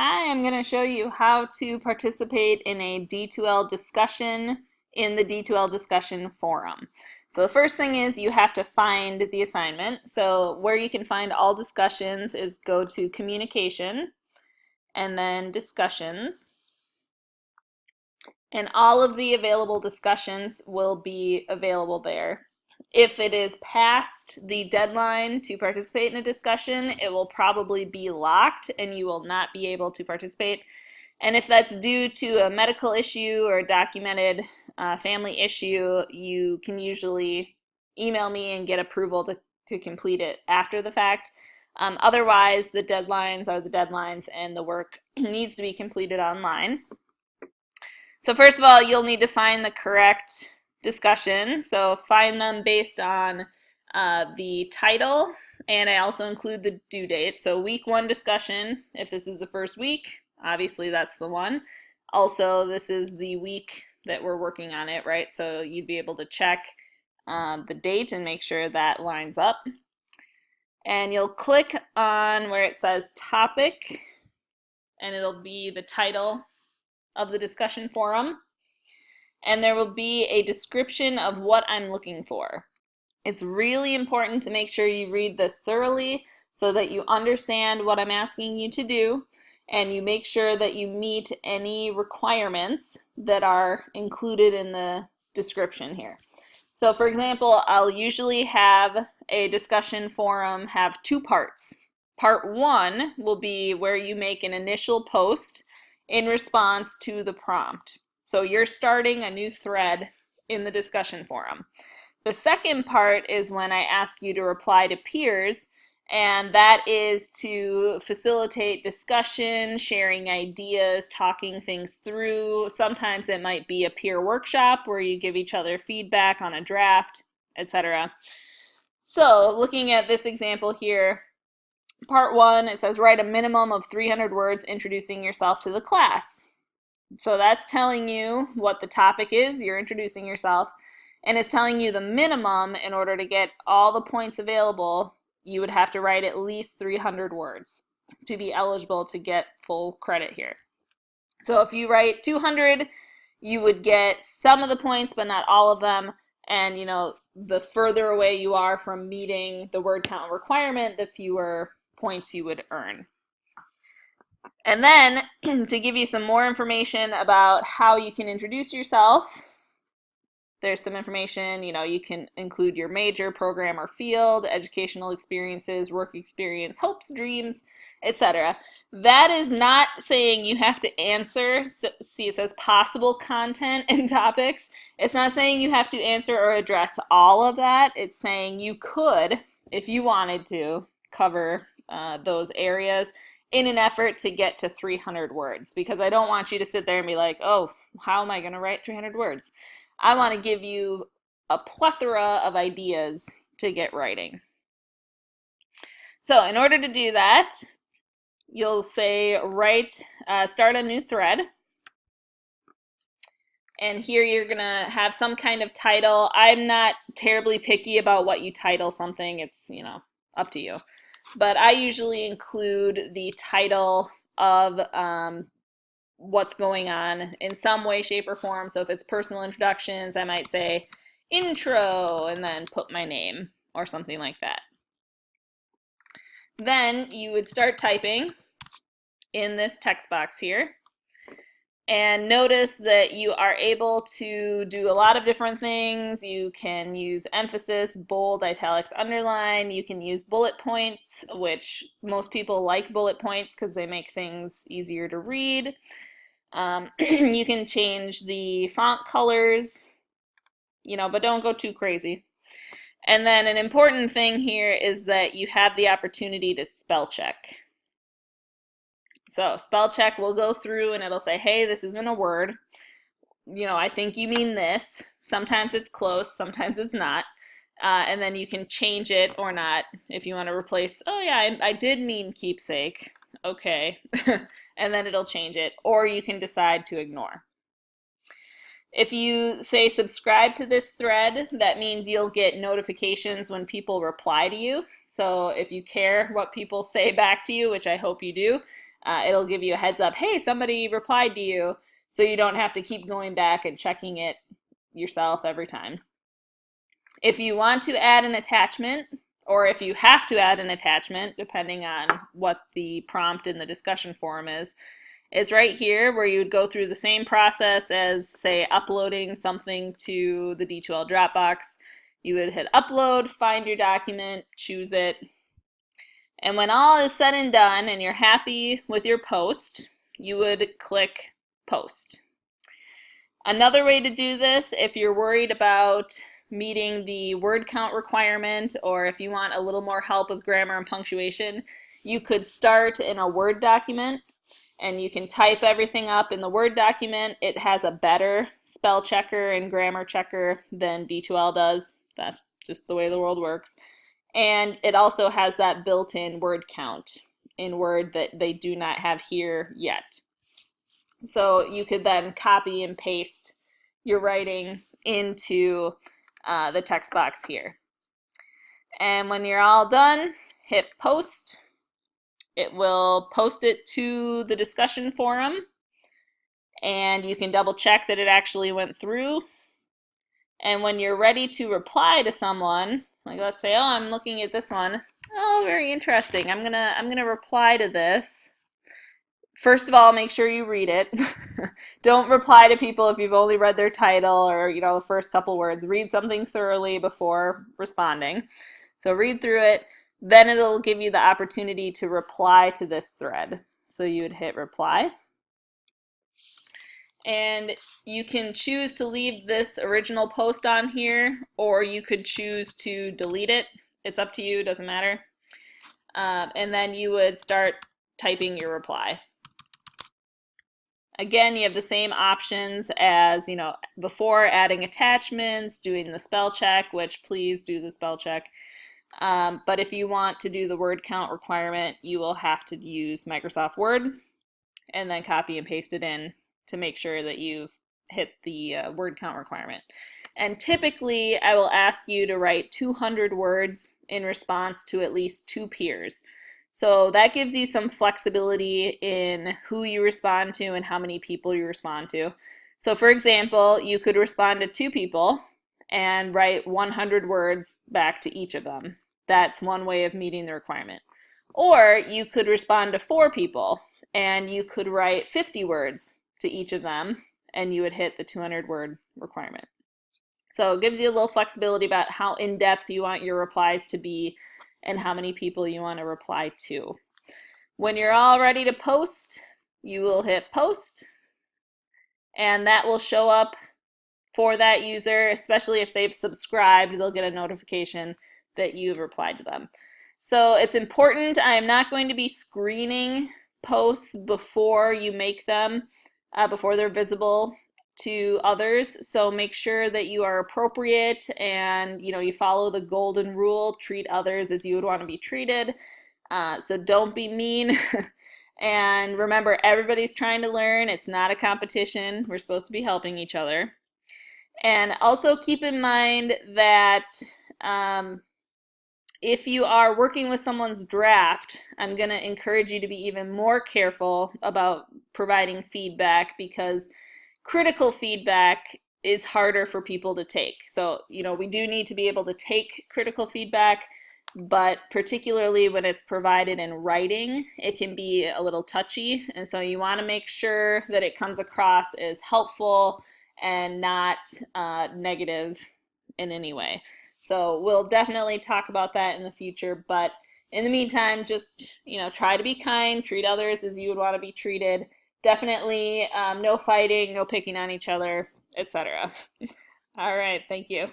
Hi, I'm going to show you how to participate in a D2L discussion in the D2L Discussion forum. So the first thing is you have to find the assignment. So where you can find all discussions is go to Communication and then Discussions. And all of the available discussions will be available there. If it is past the deadline to participate in a discussion, it will probably be locked and you will not be able to participate. And if that's due to a medical issue or a documented family issue, you can usually email me and get approval to complete it after the fact. Otherwise, the deadlines are the deadlines and the work needs to be completed online. So first of all, you'll need to find the correct discussion. So find them based on the title, and I also include the due date. So week 1 discussion, if this is the first week, obviously that's the one. Also, this is the week that we're working on it, right? So you'd be able to check the date and make sure that lines up. And you'll click on where it says topic, and it'll be the title of the discussion forum. And there will be a description of what I'm looking for. It's really important to make sure you read this thoroughly so that you understand what I'm asking you to do, and you make sure that you meet any requirements that are included in the description here. So for example, I'll usually have a discussion forum have 2 parts. Part 1 will be where you make an initial post in response to the prompt. So you're starting a new thread in the discussion forum. The second part is when I ask you to reply to peers, and that is to facilitate discussion, sharing ideas, talking things through. Sometimes it might be a peer workshop where you give each other feedback on a draft, etc. So looking at this example here, part 1, it says write a minimum of 300 words introducing yourself to the class. So that's telling you what the topic is, you're introducing yourself, and it's telling you the minimum in order to get all the points available, you would have to write at least 300 words to be eligible to get full credit here. So if you write 200, you would get some of the points, but not all of them. And the further away you are from meeting the word count requirement, the fewer points you would earn. And then to give you some more information about how you can introduce yourself, there's some information, you can include your major, program, or field, educational experiences, work experience, hopes, dreams, etc. That is not saying you have to answer. See, it says possible content and topics. It's not saying you have to answer or address all of that. It's saying you could, if you wanted to, cover those areas in an effort to get to 300 words, because I don't want you to sit there and be like, oh, how am I going to write 300 words? I want to give you a plethora of ideas to get writing. So in order to do that, you'll say start a new thread. And here you're going to have some kind of title. I'm not terribly picky about what you title something. It's, up to you. But I usually include the title of what's going on in some way, shape, or form. So if it's personal introductions, I might say intro and then put my name or something like that. Then you would start typing in this text box here. And notice that you are able to do a lot of different things. You can use emphasis, bold, italics, underline. You can use bullet points, which most people like bullet points because they make things easier to read. You can change the font colors, but don't go too crazy. And then an important thing here is that you have the opportunity to spell check. So spell check will go through and it'll say, hey, this isn't a word. I think you mean this. Sometimes it's close, sometimes it's not. And then you can change it or not. If you want to replace, oh yeah, I did mean keepsake. Okay. And then it'll change it. Or you can decide to ignore. If you say subscribe to this thread, that means you'll get notifications when people reply to you. So if you care what people say back to you, which I hope you do, It'll give you a heads up, hey, somebody replied to you, so you don't have to keep going back and checking it yourself every time. If you want to add an attachment, or if you have to add an attachment, depending on what the prompt in the discussion forum is, it's right here where you would go through the same process as, say, uploading something to the D2L Dropbox. You would hit upload, find your document, choose it, and when all is said and done and you're happy with your post, you would click post. Another way to do this, if you're worried about meeting the word count requirement, or if you want a little more help with grammar and punctuation, you could start in a Word document and you can type everything up in the Word document. It has a better spell checker and grammar checker than D2L does. That's just the way the world works. And it also has that built-in word count in Word that they do not have here yet. So you could then copy and paste your writing into the text box here. And when you're all done, hit post. It will post it to the discussion forum, and you can double check that it actually went through. And when you're ready to reply to someone, like let's say, oh, I'm looking at this one. Oh, very interesting. I'm gonna reply to this. First of all, make sure you read it. Don't reply to people if you've only read their title or, the first couple words. Read something thoroughly before responding. So read through it. Then it'll give you the opportunity to reply to this thread. So you would hit reply. And you can choose to leave this original post on here, or you could choose to delete it. It's up to you, doesn't matter. And then you would start typing your reply. Again, you have the same options as, before, adding attachments, doing the spell check, which please do the spell check. But if you want to do the word count requirement, you will have to use Microsoft Word and then copy and paste it in to make sure that you've hit the word count requirement. And typically, I will ask you to write 200 words in response to at least 2 peers. So that gives you some flexibility in who you respond to and how many people you respond to. So for example, you could respond to 2 people and write 100 words back to each of them. That's one way of meeting the requirement. Or you could respond to 4 people and you could write 50 words to each of them and you would hit the 200 word requirement. So it gives you a little flexibility about how in-depth you want your replies to be and how many people you want to reply to. When you're all ready to post, you will hit post, and that will show up for that user, especially if they've subscribed, they'll get a notification that you've replied to them. So it's important. I am not going to be screening posts before you make them, before they're visible to others. So make sure that you are appropriate and you follow the golden rule, treat others as you would want to be treated. So don't be mean. And remember, everybody's trying to learn. It's not a competition. We're supposed to be helping each other. And also keep in mind that if you are working with someone's draft, I'm going to encourage you to be even more careful about providing feedback, because critical feedback is harder for people to take. So, we do need to be able to take critical feedback, but particularly when it's provided in writing, it can be a little touchy. And so you want to make sure that it comes across as helpful and not negative in any way. So we'll definitely talk about that in the future, but in the meantime, just, try to be kind, treat others as you would want to be treated. Definitely no fighting, no picking on each other, etc. All right, thank you.